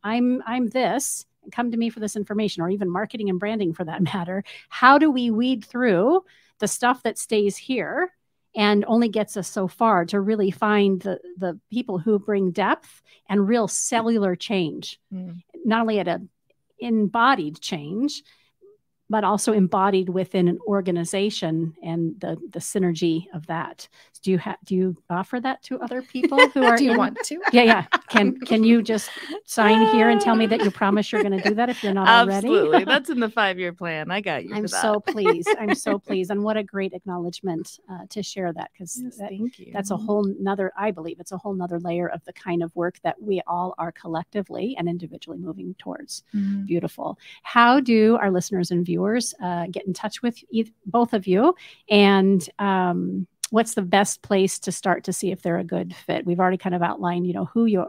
I'm this, and come to me for this information, or even marketing and branding for that matter. How do we weed through the stuff that stays here and only gets us so far to really find the people who bring depth and real cellular change, not only at an embodied change, but also embodied within an organization and the synergy of that. Do you offer that to other people who are? Do you want to? Yeah. Can you just sign here and tell me that you promise you're going to do that if you're not already? Absolutely. That's in the 5-year plan. I got you. I'm so pleased. I'm so pleased. And what a great acknowledgement to share that, because thank you. That's a whole nother, I believe it's a whole nother layer of the kind of work that we all are collectively and individually moving towards. Beautiful. How do our listeners and viewers get in touch with both of you? And what's the best place to start to see if they're a good fit? We've already kind of outlined, who you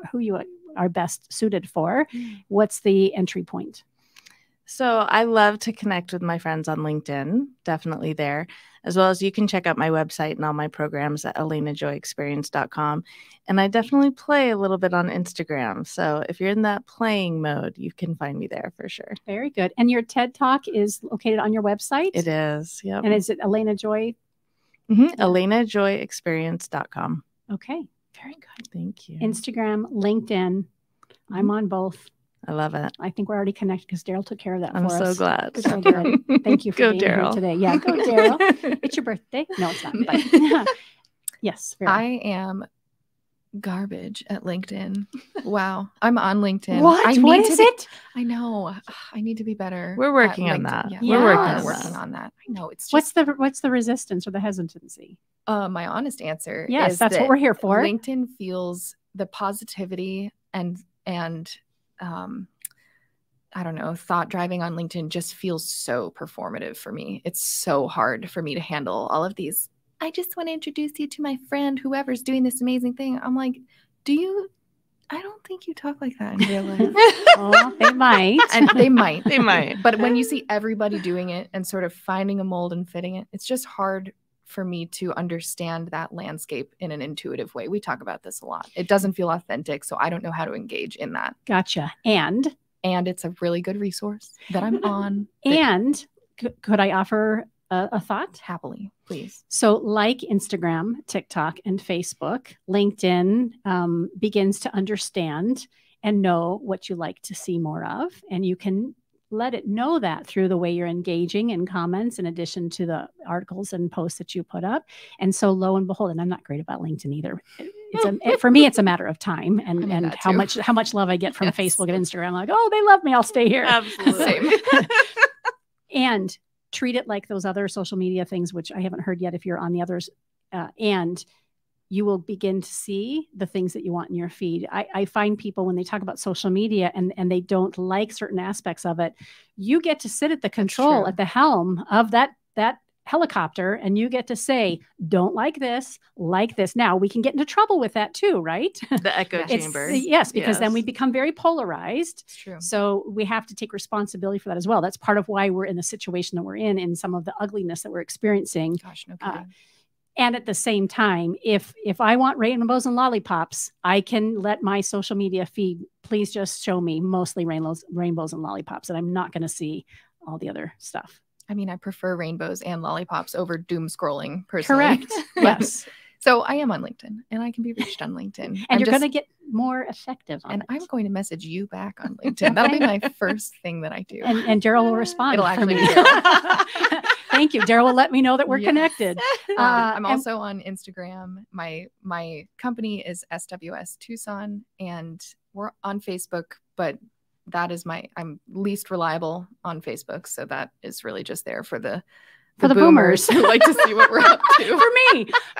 are best suited for. What's the entry point? So I love to connect with my friends on LinkedIn, definitely there, as well as you can check out my website and all my programs at elenajoyexperience.com. And I definitely play a little bit on Instagram. So if you're in that playing mode, you can find me there for sure. Very good. And your TED Talk is located on your website? It is, yep. And is it Elena Joy? elenajoyexperience.com. Okay, very good. Thank you. Instagram, LinkedIn. I'm on both. I love it. I think we're already connected because Daryl took care of that for us. I'm so glad. So good. Thank you for being here today. Yeah, go Daryl. It's your birthday. No, it's not. But yes. I am garbage at LinkedIn. Wow. I'm on LinkedIn. What is it? I know. I need to be better. We're working on that. Yeah. We're working on that. I know. It's just, what's the resistance or the hesitancy? My honest answer is that's what we're here for. LinkedIn feels the positivity and I don't know, thought driving on LinkedIn just feels so performative for me. It's so hard for me to handle all of these. I just want to introduce you to my friend, whoever's doing this amazing thing. I'm like, I don't think you talk like that in real life. Oh, they might. And they might. They might. But when you see everybody doing it and sort of finding a mold and fitting it, it's just hard for me to understand that landscape in an intuitive way. We talk about this a lot. It doesn't feel authentic, so I don't know how to engage in that. Gotcha. And it's a really good resource that I'm on. And could I offer a thought? Happily, please. So like Instagram, TikTok, and Facebook, LinkedIn begins to understand and know what you like to see more of. And you can let it know that through the way you're engaging in comments, in addition to the articles and posts that you put up. And so lo and behold, and I'm not great about LinkedIn either. for me, it's a matter of time and how too. much love I get from Yes. Facebook and Instagram. I'm like, oh, they love me. I'll stay here. Absolutely. And treat it like those other social media things, which I haven't heard yet if you're on the others. And you will begin to see the things that you want in your feed. I find people when they talk about social media and they don't like certain aspects of it, you get to sit at the control, at the helm of that helicopter, and you get to say, don't like this, like this. Now we can get into trouble with that too, right? The echo chamber. Yes, because then we become very polarized. It's true. So we have to take responsibility for that as well. That's part of why we're in the situation that we're in some of the ugliness that we're experiencing. Gosh, no kidding. And at the same time, if I want rainbows and lollipops, I can let my social media feed, please just show me mostly rainbows and lollipops, and I'm not going to see all the other stuff. I mean, I prefer rainbows and lollipops over doom scrolling personally. Correct. Yes. So I am on LinkedIn, and I can be reached on LinkedIn. And you're going to get more effective on and it. I'm going to message you back on LinkedIn. That'll be my first thing that I do. And Daryl will respond. It'll actually be Daryl. Thank you. Daryl will let me know that we're connected. I'm also on Instagram. My company is SWS Tucson, and we're on Facebook, but that is I'm least reliable on Facebook. So that is really just there for the boomers who like to see what we're up to.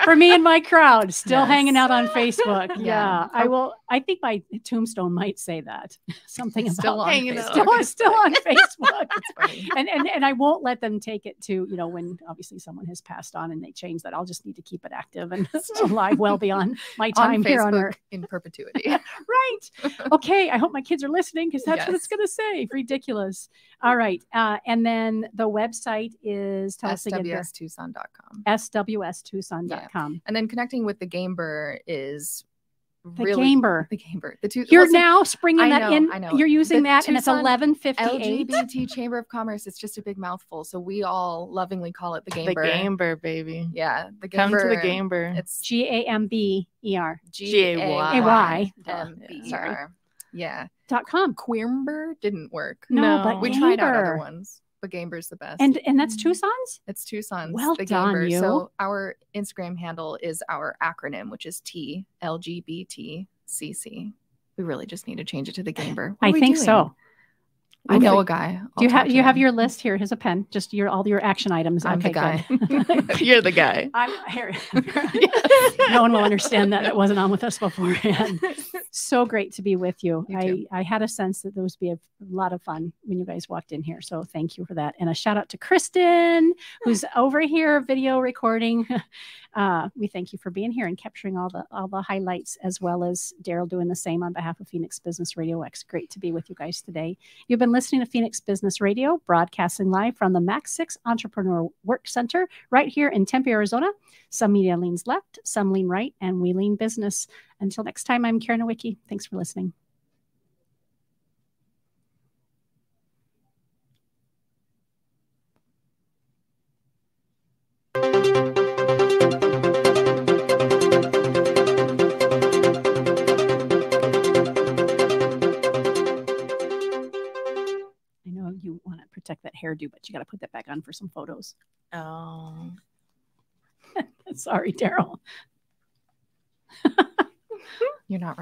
for me and my crowd still hanging out on Facebook. Yeah. I think my tombstone might say that something still about hanging out. Still on Facebook. That's funny. And I won't let them take it to, when obviously someone has passed on and they change that. I'll just need to keep it active and alive well beyond my time on here Facebook on Earth. In perpetuity. Right. Okay. I hope my kids are listening because that's what it's going to say. Ridiculous. All right. And then the website is SWSTucson.com. SWSTucson.com. Yeah. And then connecting with the Gamer is The really Gamer. The Gamer. You're now springing that in. I know. You're using The that, and it's Tucson 1158. LGBT Chamber of Commerce. It's just a big mouthful, so we all lovingly call it the Gamer. The Gamer, baby. Yeah, the Gamer. Come to the Gamer. It's GAMBER. GAY. Sorry. Yeah. .com. Queermber didn't work. No, but we tried out other ones. But Gamer's the best. And that's Tucson's? It's Tucson's. Well the done, Gamer. you. So our Instagram handle is our acronym, which is TLGBTCC. We really just need to change it to the Gamer. I think so. I know a guy. Do you have your list here? Here's a pen. Just all your action items. I'm the guy. You're the guy. I'm here. No one will understand that it wasn't on with us beforehand. So great to be with you. I had a sense that there would be a lot of fun when you guys walked in here. So thank you for that. And a shout out to Kristen, who's over here video recording. We thank you for being here and capturing all the highlights, as well as Daryl doing the same on behalf of Phoenix Business Radio X. Great to be with you guys today. You've been listening to Phoenix Business Radio, broadcasting live from the Max 6 Entrepreneur Work Center right here in Tempe, Arizona. Some media leans left, some lean right, and we lean business. Until next time, I'm Karen Nowicki. Thanks for listening. You want to protect that hairdo, but you got to put that back on for some photos. Oh. Sorry, Daryl. You're not right.